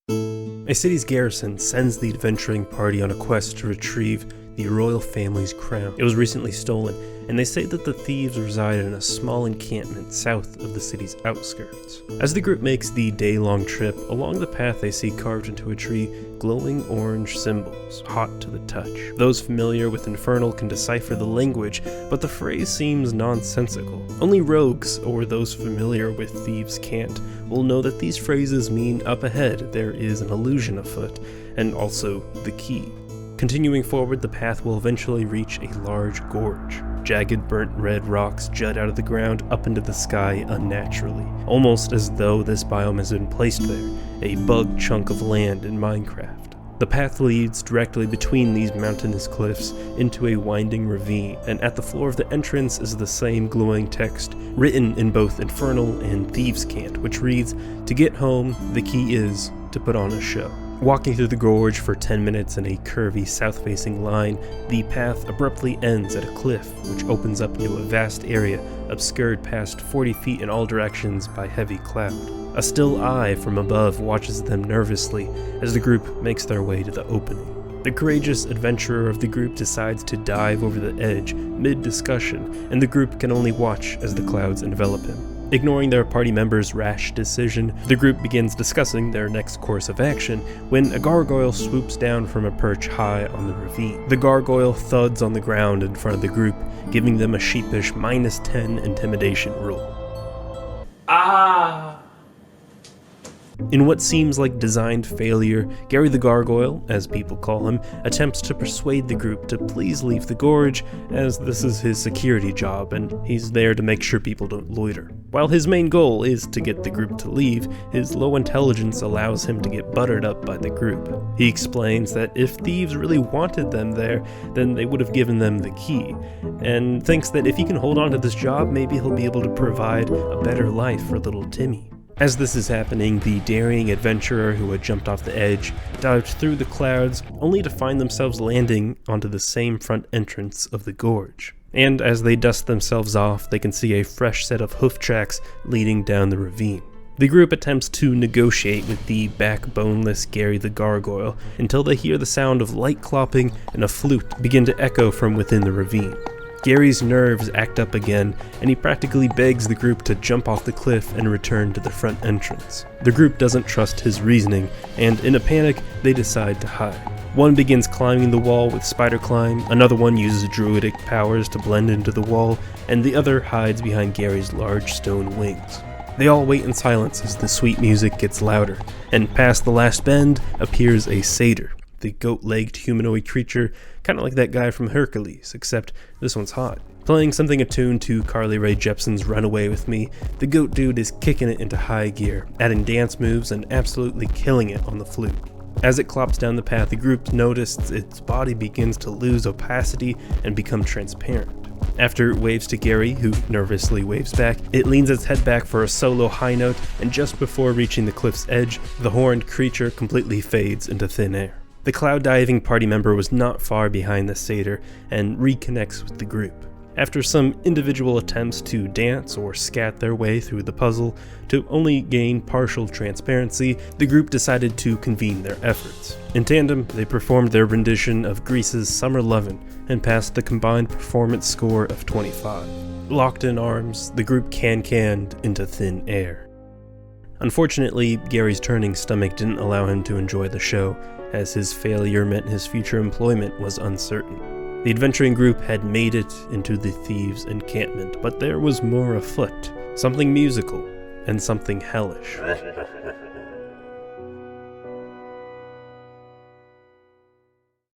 A city's garrison sends the adventuring party on a quest to retrieve the royal family's crown. It was recently stolen, and they say that the thieves reside in a small encampment south of the city's outskirts. As the group makes the day-long trip, along the path they see carved into a tree glowing orange symbols, hot to the touch. Those familiar with Infernal can decipher the language, but the phrase seems nonsensical. Only rogues, or those familiar with thieves' cant, will know that these phrases mean up ahead there is an illusion afoot, and also the key. Continuing forward, the path will eventually reach a large gorge. Jagged, burnt red rocks jut out of the ground up into the sky unnaturally, almost as though this biome has been placed there, a bug chunk of land in Minecraft. The path leads directly between these mountainous cliffs into a winding ravine, and at the floor of the entrance is the same glowing text written in both Infernal and Thieves' Cant, which reads, "To get home, the key is to put on a show." Walking through the gorge for 10 minutes in a curvy south-facing line, the path abruptly ends at a cliff, which opens up into a vast area obscured past 40 feet in all directions by heavy cloud. A still eye from above watches them nervously as the group makes their way to the opening. The courageous adventurer of the group decides to dive over the edge mid-discussion, and the group can only watch as the clouds envelop him. Ignoring their party members' rash decision, the group begins discussing their next course of action when a gargoyle swoops down from a perch high on the ravine. The gargoyle thuds on the ground in front of the group, giving them a sheepish -10 intimidation roll. In what seems like designed failure, Gary the Gargoyle, as people call him, attempts to persuade the group to please leave the gorge, as this is his security job and he's there to make sure people don't loiter. While his main goal is to get the group to leave, his low intelligence allows him to get buttered up by the group. He explains that if thieves really wanted them there, then they would have given them the key, and thinks that if he can hold on to this job, maybe he'll be able to provide a better life for little Timmy. As this is happening, the daring adventurer who had jumped off the edge dived through the clouds, only to find themselves landing onto the same front entrance of the gorge. And as they dust themselves off, they can see a fresh set of hoof tracks leading down the ravine. The group attempts to negotiate with the backboneless Gary the Gargoyle until they hear the sound of light clopping and a flute begin to echo from within the ravine. Gary's nerves act up again, and he practically begs the group to jump off the cliff and return to the front entrance. The group doesn't trust his reasoning, and in a panic, they decide to hide. One begins climbing the wall with spider climb, another one uses druidic powers to blend into the wall, and the other hides behind Gary's large stone wings. They all wait in silence as the sweet music gets louder, and past the last bend appears a satyr, the goat-legged humanoid creature, kind of like that guy from Hercules, except this one's hot. Playing something attuned to Carly Rae Jepsen's Run Away With Me, the goat dude is kicking it into high gear, adding dance moves and absolutely killing it on the flute. As it clops down the path, the group notices its body begins to lose opacity and become transparent. After it waves to Gary, who nervously waves back, it leans its head back for a solo high note, and just before reaching the cliff's edge, the horned creature completely fades into thin air. The cloud diving party member was not far behind the satyr and reconnects with the group. After some individual attempts to dance or scat their way through the puzzle to only gain partial transparency, the group decided to convene their efforts. In tandem, they performed their rendition of Grease's Summer Lovin' and passed the combined performance score of 25. Locked in arms, the group can-canned into thin air. Unfortunately, Gary's turning stomach didn't allow him to enjoy the show, as his failure meant his future employment was uncertain. The adventuring group had made it into the thieves' encampment, but there was more afoot, something musical and something hellish.